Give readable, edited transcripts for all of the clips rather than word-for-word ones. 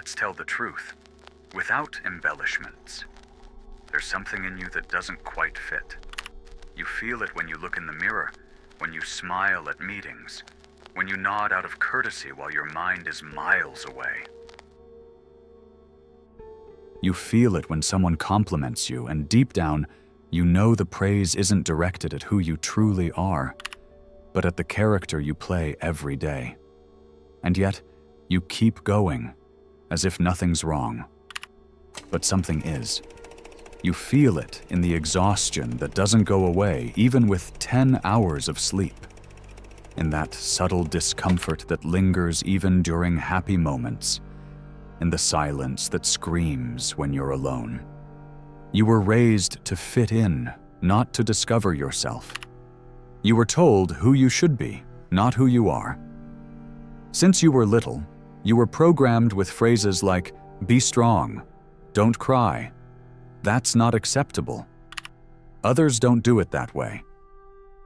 let's tell the truth, without embellishments. There's something in you that doesn't quite fit. You feel it when you look in the mirror, when you smile at meetings, when you nod out of courtesy while your mind is miles away. You feel it when someone compliments you, and deep down, you know the praise isn't directed at who you truly are, but at the character you play every day. And yet, you keep going, as if nothing's wrong. But something is. You feel it in the exhaustion that doesn't go away even with 10 hours of sleep, in that subtle discomfort that lingers even during happy moments, in the silence that screams when you're alone. You were raised to fit in, not to discover yourself. You were told who you should be, not who you are. Since you were little, you were programmed with phrases like, "Be strong," "Don't cry," "That's not acceptable." Others don't do it that way.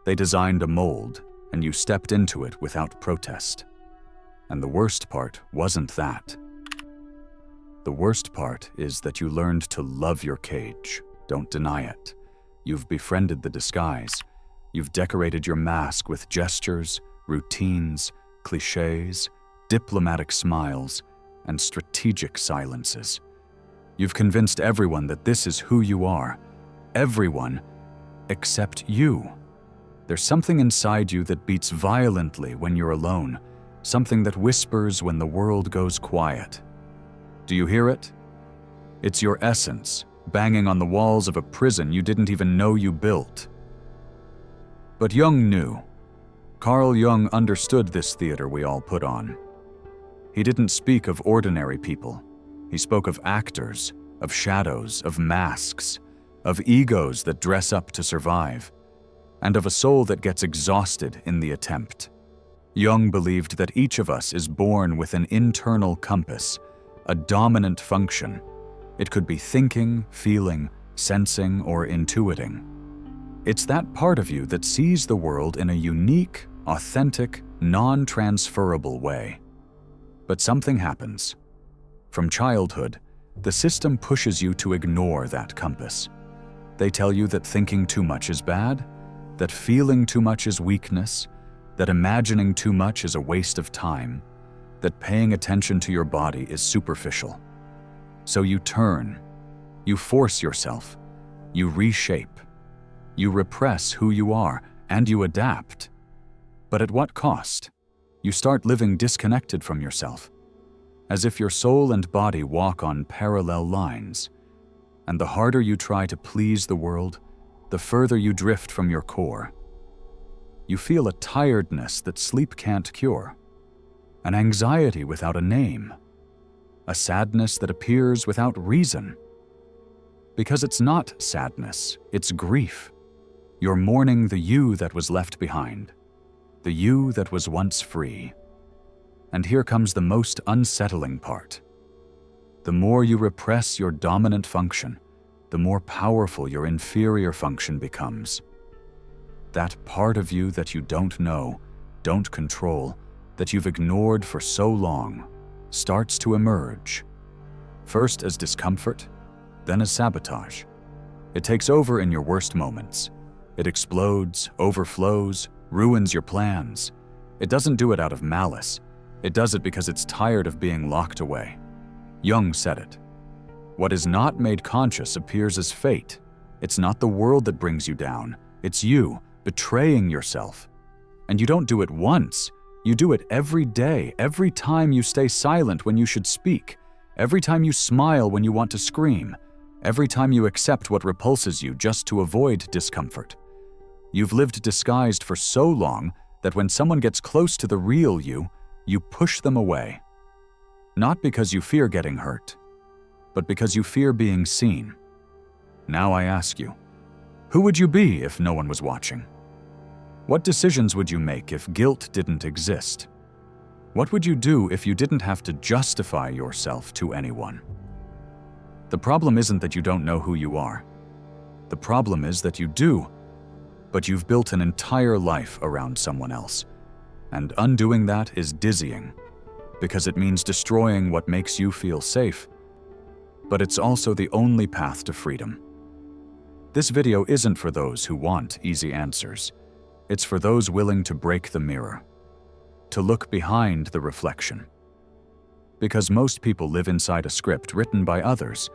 They designed a mold, and you stepped into it without protest. And the worst part wasn't that. The worst part is that you learned to love your cage. Don't deny it. You've befriended the disguise. You've decorated your mask with gestures, routines, cliches, diplomatic smiles, and strategic silences. You've convinced everyone that this is who you are. Everyone except you. There's something inside you that beats violently when you're alone, something that whispers when the world goes quiet. Do you hear it? It's your essence, banging on the walls of a prison you didn't even know you built. But Jung knew. Carl Jung understood this theater we all put on. He didn't speak of ordinary people. He spoke of actors, of shadows, of masks, of egos that dress up to survive, and of a soul that gets exhausted in the attempt. Jung believed that each of us is born with an internal compass, a dominant function. It could be thinking, feeling, sensing, or intuiting. It's that part of you that sees the world in a unique, authentic, non-transferable way. But something happens. From childhood, the system pushes you to ignore that compass. They tell you that thinking too much is bad, that feeling too much is weakness, that imagining too much is a waste of time, that paying attention to your body is superficial. So you turn, you force yourself, you reshape, you repress who you are, and you adapt. But at what cost? You start living disconnected from yourself, as if your soul and body walk on parallel lines. And the harder you try to please the world, the further you drift from your core. You feel a tiredness that sleep can't cure, an anxiety without a name, a sadness that appears without reason. Because it's not sadness, it's grief. You're mourning the you that was left behind, the you that was once free. And here comes the most unsettling part. The more you repress your dominant function, the more powerful your inferior function becomes. That part of you that you don't know, don't control, that you've ignored for so long, starts to emerge. First as discomfort, then as sabotage. It takes over in your worst moments. It explodes, overflows, ruins your plans. It doesn't do it out of malice. It does it because it's tired of being locked away. Jung said it. What is not made conscious appears as fate. It's not the world that brings you down. It's you, betraying yourself. And you don't do it once. You do it every day, every time you stay silent when you should speak, every time you smile when you want to scream, every time you accept what repulses you just to avoid discomfort. You've lived disguised for so long that when someone gets close to the real you, you push them away. Not because you fear getting hurt, but because you fear being seen. Now I ask you, who would you be if no one was watching? What decisions would you make if guilt didn't exist? What would you do if you didn't have to justify yourself to anyone? The problem isn't that you don't know who you are. The problem is that you do, but you've built an entire life around someone else, and undoing that is dizzying. because it means destroying what makes you feel safe. But it's also the only path to freedom. This video isn't for those who want easy answers. It's for those willing to break the mirror, to look behind the reflection. Because most people live inside a script written by others,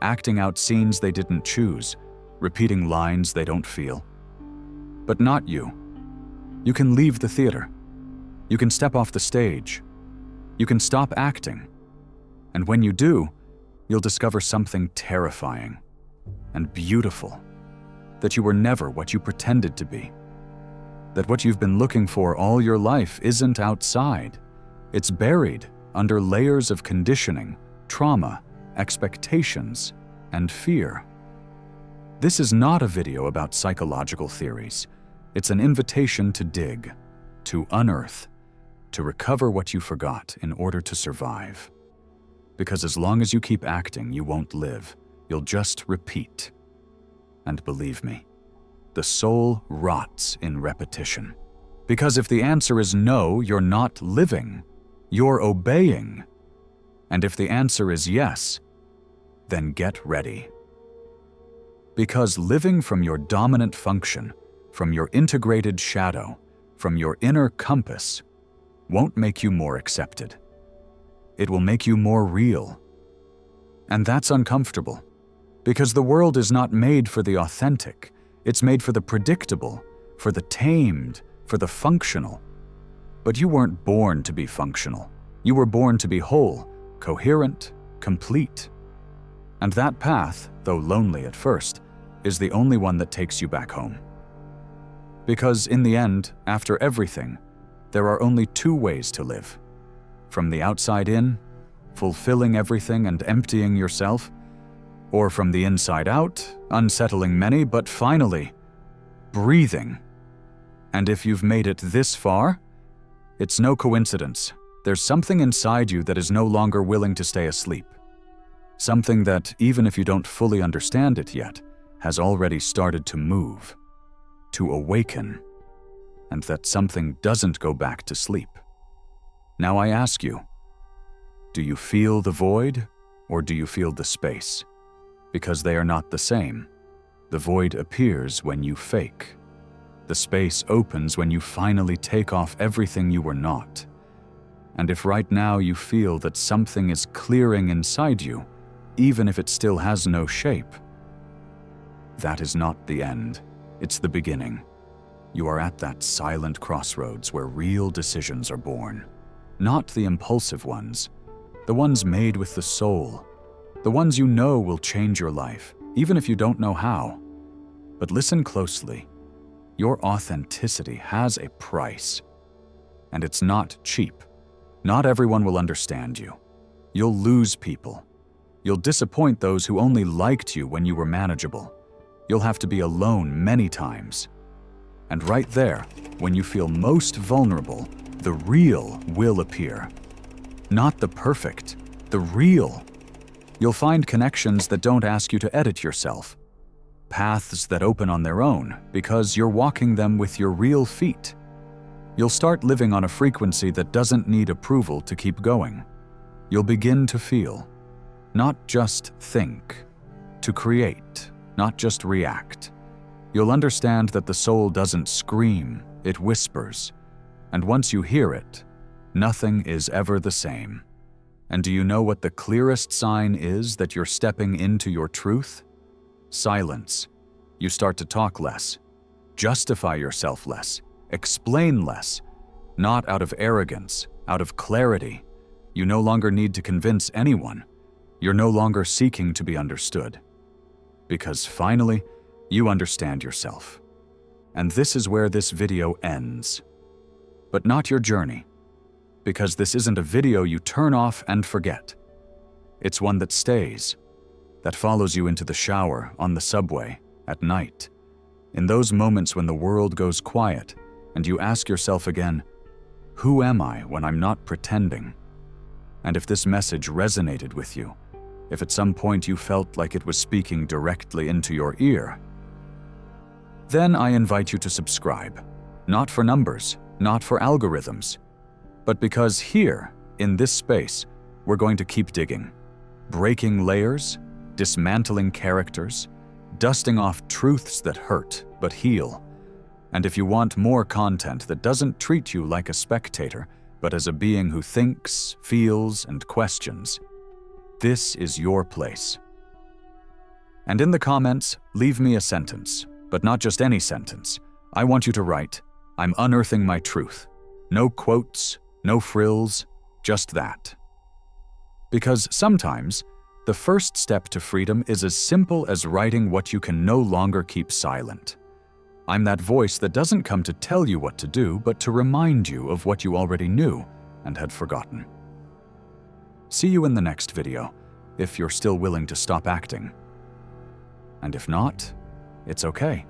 acting out scenes they didn't choose, repeating lines they don't feel. But not you. You can leave the theater. You can step off the stage. You can stop acting. And when you do, you'll discover something terrifying and beautiful, that you were never what you pretended to be. That what you've been looking for all your life isn't outside. It's buried under layers of conditioning, trauma, expectations, and fear. This is not a video about psychological theories. It's an invitation to dig, to unearth, to recover what you forgot in order to survive. Because as long as you keep acting, you won't live. You'll just repeat. And believe me, the soul rots in repetition. Because if the answer is no, you're not living. You're obeying. And if the answer is yes, then get ready. Because living from your dominant function, from your integrated shadow, from your inner compass, won't make you more accepted. It will make you more real. And that's uncomfortable, because the world is not made for the authentic. It's made for the predictable, for the tamed, for the functional. But you weren't born to be functional. You were born to be whole, coherent, complete. And that path, though lonely at first, is the only one that takes you back home. Because in the end, after everything, there are only two ways to live. From the outside in, fulfilling everything and emptying yourself, or from the inside out, unsettling many, but finally, breathing. And if you've made it this far, it's no coincidence. There's something inside you that is no longer willing to stay asleep. Something that, even if you don't fully understand it yet, has already started to move, to awaken, and that something doesn't go back to sleep. Now I ask you, do you feel the void, or do you feel the space? Because they are not the same. The void appears when you fake. The space opens when you finally take off everything you were not. And if right now you feel that something is clearing inside you, even if it still has no shape, that is not the end. It's the beginning. You are at that silent crossroads where real decisions are born. Not the impulsive ones, the ones made with the soul, the ones you know will change your life, even if you don't know how. But listen closely. Your authenticity has a price, and it's not cheap. Not everyone will understand you. You'll lose people. You'll disappoint those who only liked you when you were manageable. You'll have to be alone many times. And right there, when you feel most vulnerable, the real will appear. Not the perfect, the real. You'll find connections that don't ask you to edit yourself. Paths that open on their own because you're walking them with your real feet. You'll start living on a frequency that doesn't need approval to keep going. You'll begin to feel, not just think, to create, not just react. You'll understand that the soul doesn't scream, it whispers. And once you hear it, nothing is ever the same. And do you know what the clearest sign is that you're stepping into your truth? Silence. You start to talk less, justify yourself less, explain less, not out of arrogance, out of clarity. You no longer need to convince anyone. You're no longer seeking to be understood. Because finally, you understand yourself. And this is where this video ends. But not your journey. Because this isn't a video you turn off and forget. It's one that stays, that follows you into the shower, on the subway, at night. In those moments when the world goes quiet and you ask yourself again, who am I when I'm not pretending? And if this message resonated with you, if at some point you felt like it was speaking directly into your ear, then I invite you to subscribe. Not for numbers, not for algorithms, but because here, In this space, we're going to keep digging, breaking layers, dismantling characters, dusting off truths that hurt but heal. And if you want more content that doesn't treat you like a spectator, but as a being who thinks, feels, and questions, this is your place. And in the comments, leave me a sentence, but not just any sentence. I want you to write, "I'm unearthing my truth." No quotes, no frills, just that. Because sometimes, the first step to freedom is as simple as writing what you can no longer keep silent. I'm that voice that doesn't come to tell you what to do, but to remind you of what you already knew and had forgotten. See you in the next video, if you're still willing to stop acting. And if not, it's okay.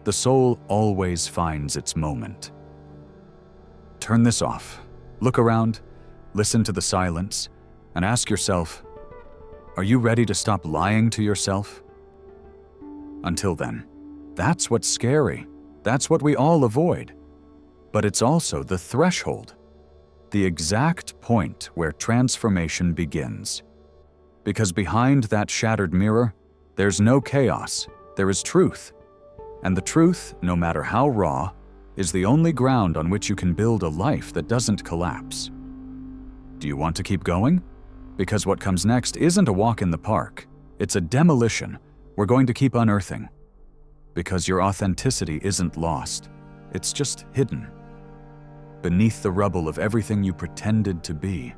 The soul always finds its moment. Turn this off, look around, listen to the silence, and ask yourself, are you ready to stop lying to yourself? Until then, that's what's scary. That's what we all avoid. But it's also the threshold, the exact point where transformation begins. Because behind that shattered mirror, there's no chaos, there is truth. And the truth, no matter how raw, is the only ground on which you can build a life that doesn't collapse. Do you want to keep going? Because what comes next isn't a walk in the park, it's a demolition we're going to keep unearthing. Because your authenticity isn't lost, it's just hidden beneath the rubble of everything you pretended to be.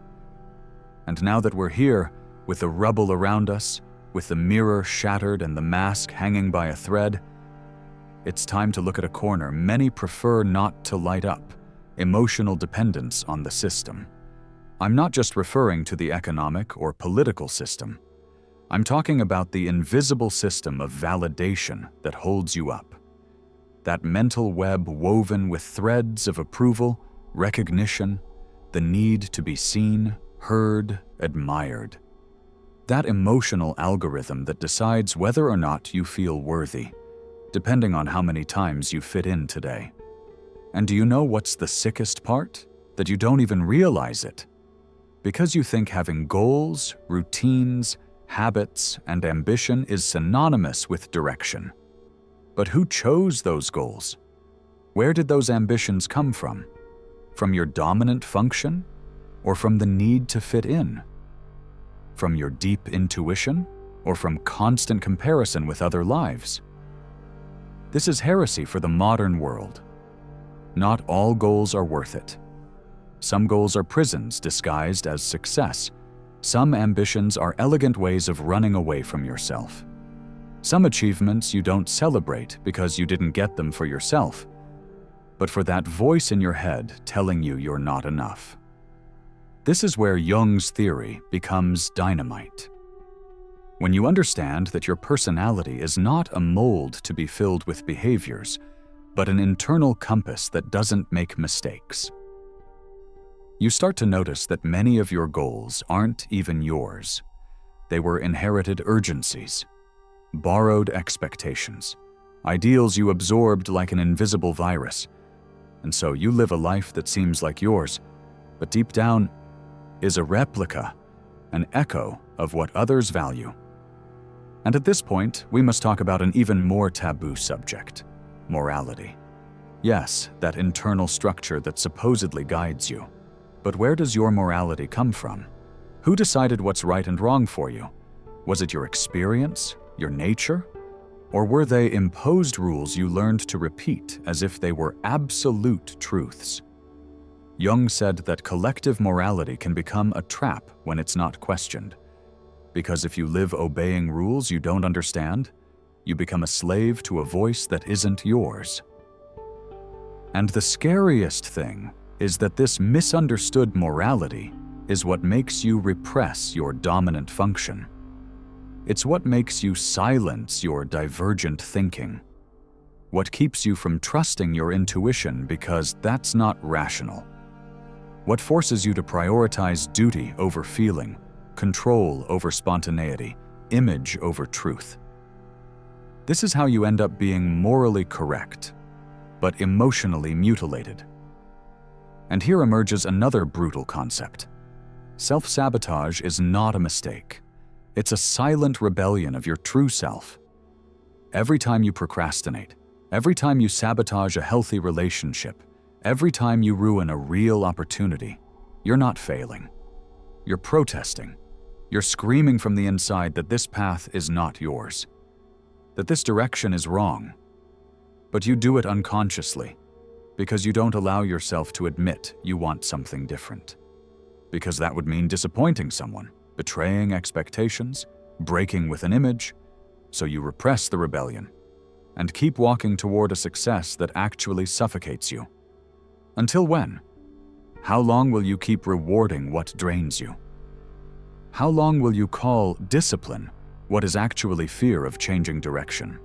And now that we're here, with the rubble around us, with the mirror shattered and the mask hanging by a thread, it's time to look at a corner many prefer not to light up: emotional dependence on the system. I'm not just referring to the economic or political system. I'm talking about the invisible system of validation that holds you up. That mental web woven with threads of approval, recognition, the need to be seen, heard, admired. That emotional algorithm that decides whether or not you feel worthy, depending on how many times you fit in today. And do you know what's the sickest part? That you don't even realize it. Because you think having goals, routines, habits, and ambition is synonymous with direction. But who chose those goals? Where did those ambitions come from? From your dominant function? Or from the need to fit in? From your deep intuition? Or from constant comparison with other lives? This is heresy for the modern world. Not all goals are worth it. Some goals are prisons disguised as success. Some ambitions are elegant ways of running away from yourself. Some achievements you don't celebrate because you didn't get them for yourself, but for that voice in your head telling you you're not enough. This is where Jung's theory becomes dynamite. When you understand that your personality is not a mold to be filled with behaviors, but an internal compass that doesn't make mistakes. You start to notice that many of your goals aren't even yours. They were inherited urgencies, borrowed expectations, ideals you absorbed like an invisible virus. And so you live a life that seems like yours, but deep down is a replica, an echo of what others value. And at this point, we must talk about an even more taboo subject: morality. Yes, that internal structure that supposedly guides you. But where does your morality come from? Who decided what's right and wrong for you? Was it your experience, your nature? Or were they imposed rules you learned to repeat as if they were absolute truths? Jung said that collective morality can become a trap when it's not questioned. Because if you live obeying rules you don't understand, you become a slave to a voice that isn't yours. And the scariest thing is that this misunderstood morality is what makes you repress your dominant function. It's what makes you silence your divergent thinking. What keeps you from trusting your intuition because that's not rational. What forces you to prioritize duty over feeling, control over spontaneity, image over truth. This is how you end up being morally correct, but emotionally mutilated. And here emerges another brutal concept. Self-sabotage is not a mistake. It's a silent rebellion of your true self. Every time you procrastinate, every time you sabotage a healthy relationship, every time you ruin a real opportunity, you're not failing. You're protesting. You're screaming from the inside that this path is not yours, that this direction is wrong. But you do it unconsciously, because you don't allow yourself to admit you want something different. Because that would mean disappointing someone, betraying expectations, breaking with an image, so you repress the rebellion and keep walking toward a success that actually suffocates you. Until when? How long will you keep rewarding what drains you? How long will you call discipline what is actually fear of changing direction?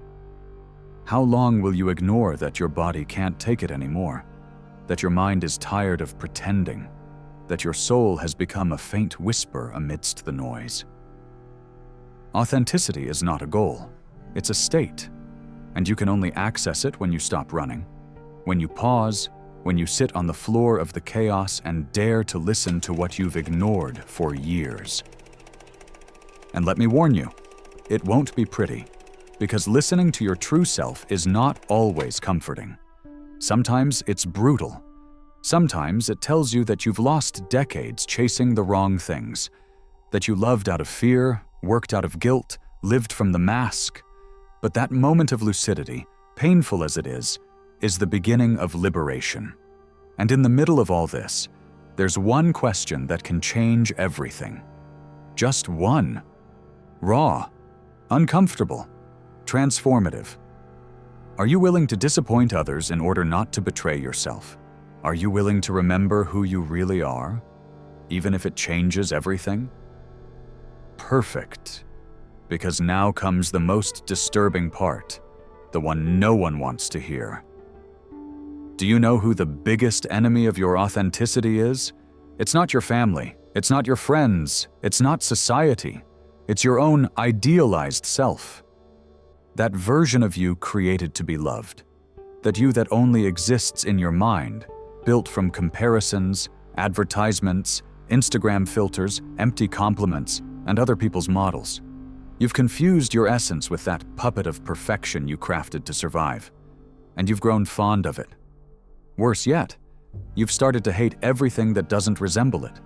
How long will you ignore that your body can't take it anymore, that your mind is tired of pretending, that your soul has become a faint whisper amidst the noise? Authenticity is not a goal, it's a state, and you can only access it when you stop running, when you pause, when you sit on the floor of the chaos and dare to listen to what you've ignored for years. And let me warn you, it won't be pretty, because listening to your true self is not always comforting. Sometimes it's brutal. Sometimes it tells you that you've lost decades chasing the wrong things, that you loved out of fear, worked out of guilt, lived from the mask. But that moment of lucidity, painful as it is the beginning of liberation. And in the middle of all this, there's one question that can change everything. Just one. Raw, uncomfortable, transformative. Are you willing to disappoint others in order not to betray yourself? Are you willing to remember who you really are, even if it changes everything? Perfect. Because now comes the most disturbing part, the one no one wants to hear. Do you know who the biggest enemy of your authenticity is? It's not your family, it's not your friends, it's not society. It's your own idealized self. That version of you created to be loved. That you that only exists in your mind, built from comparisons, advertisements, Instagram filters, empty compliments, and other people's models. You've confused your essence with that puppet of perfection you crafted to survive, and you've grown fond of it. Worse yet, you've started to hate everything that doesn't resemble it.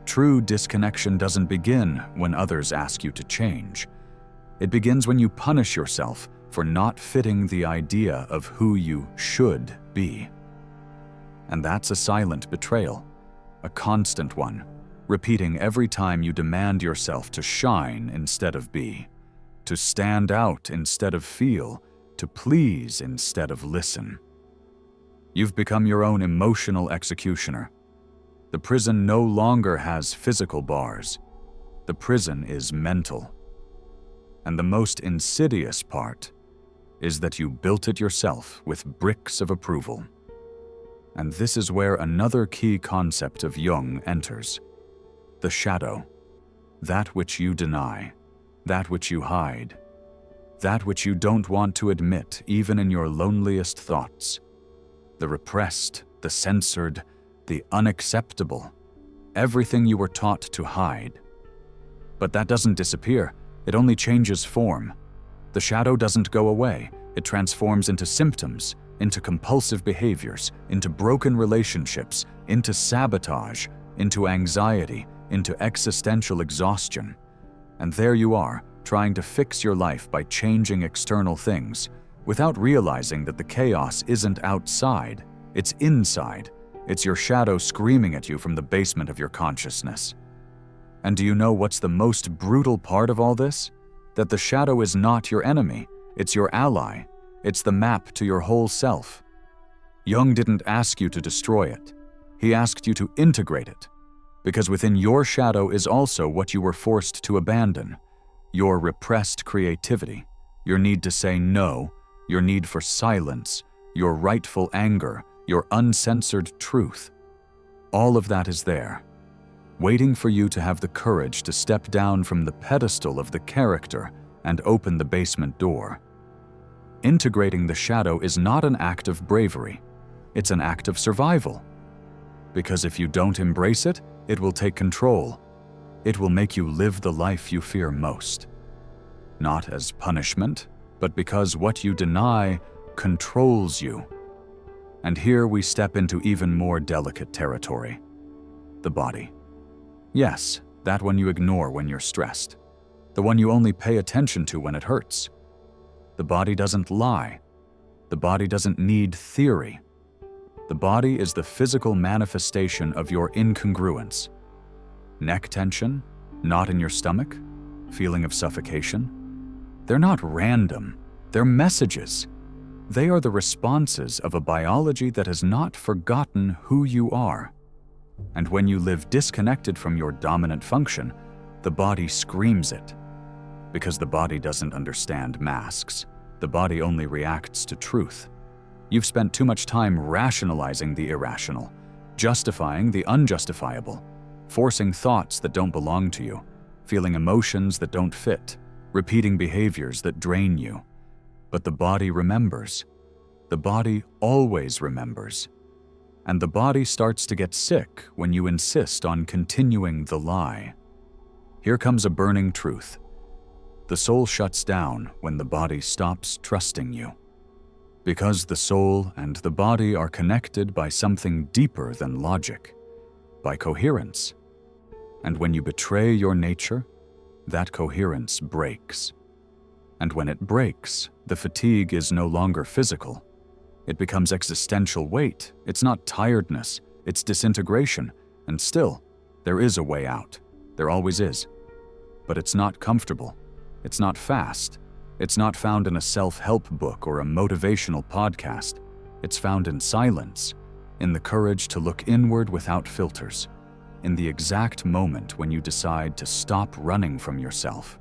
True disconnection doesn't begin when others ask you to change. It begins when you punish yourself for not fitting the idea of who you should be. And that's a silent betrayal, a constant one, repeating every time you demand yourself to shine instead of be, to stand out instead of feel, to please instead of listen. You've become your own emotional executioner. The prison no longer has physical bars. The prison is mental. And the most insidious part is that you built it yourself with bricks of approval. And this is where another key concept of Jung enters. The shadow. That which you deny. That which you hide. That which you don't want to admit even in your loneliest thoughts. The repressed, the censored, the unacceptable. Everything you were taught to hide. But that doesn't disappear. It only changes form. The shadow doesn't go away. It transforms into symptoms, into compulsive behaviors, into broken relationships, into sabotage, into anxiety, into existential exhaustion. And there you are, trying to fix your life by changing external things, without realizing that the chaos isn't outside, it's inside. It's your shadow screaming at you from the basement of your consciousness. And do you know what's the most brutal part of all this? That the shadow is not your enemy, it's your ally. It's the map to your whole self. Jung didn't ask you to destroy it. He asked you to integrate it. Because within your shadow is also what you were forced to abandon. Your repressed creativity, your need to say no, your need for silence, your rightful anger, your uncensored truth. All of that is there, waiting for you to have the courage to step down from the pedestal of the character and open the basement door. Integrating the shadow is not an act of bravery, it's an act of survival. Because if you don't embrace it, it will take control. It will make you live the life you fear most. Not as punishment, but because what you deny controls you. And here we step into even more delicate territory. The body. Yes, that one you ignore when you're stressed. The one you only pay attention to when it hurts. The body doesn't lie. The body doesn't need theory. The body is the physical manifestation of your incongruence. Neck tension, knot in your stomach, feeling of suffocation. They're not random, they're messages. They are the responses of a biology that has not forgotten who you are. And when you live disconnected from your dominant function, the body screams it. Because the body doesn't understand masks. The body only reacts to truth. You've spent too much time rationalizing the irrational, justifying the unjustifiable, forcing thoughts that don't belong to you, feeling emotions that don't fit, repeating behaviors that drain you. But the body remembers. The body always remembers. And the body starts to get sick when you insist on continuing the lie. Here comes a burning truth. The soul shuts down when the body stops trusting you. Because the soul and the body are connected by something deeper than logic, by coherence. And when you betray your nature, that coherence breaks. And when it breaks, the fatigue is no longer physical. It becomes existential weight. It's not tiredness, it's disintegration. And still, there is a way out. There always is. But it's not comfortable. It's not fast. It's not found in a self-help book or a motivational podcast. It's found in silence, in the courage to look inward without filters, in the exact moment when you decide to stop running from yourself.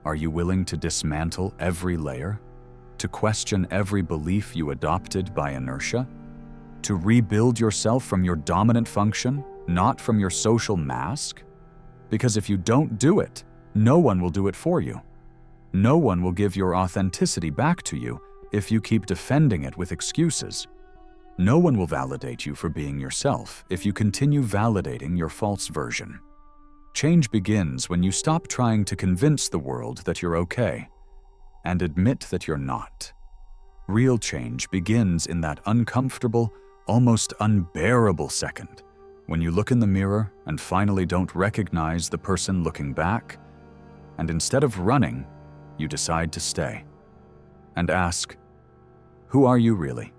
Are you willing to dismantle every layer? To question every belief you adopted by inertia? To rebuild yourself from your dominant function, not from your social mask? Because if you don't do it, no one will do it for you. No one will give your authenticity back to you if you keep defending it with excuses. No one will validate you for being yourself if you continue validating your false version. Change begins when you stop trying to convince the world that you're okay and admit that you're not. Real change begins in that uncomfortable, almost unbearable second when you look in the mirror and finally don't recognize the person looking back, and instead of running, you decide to stay and ask, who are you really?